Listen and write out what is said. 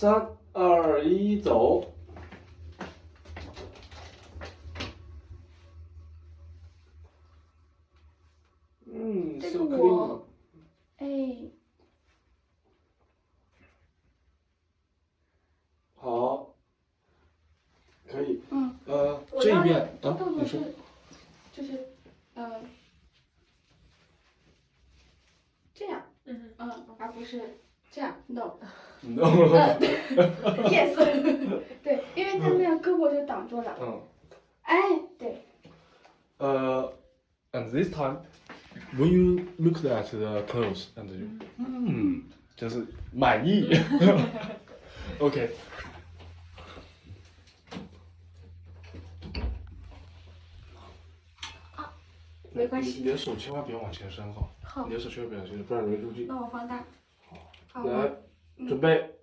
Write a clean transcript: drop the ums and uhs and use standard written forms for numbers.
3、2、1，走。这是 so 我 clean。哎，好，可以。嗯，这一面啊，动作你说。就是这样，而不是这样 ，no。No。yes。对，因为他那样胳膊就挡住了。哎，对。And this time, when you looked at the clothes and you, 就是满意。OK。没关系。你的手千万别往前伸哈。好。你的手千万别往前伸，不然容易入镜。那我放大。好。来，准备。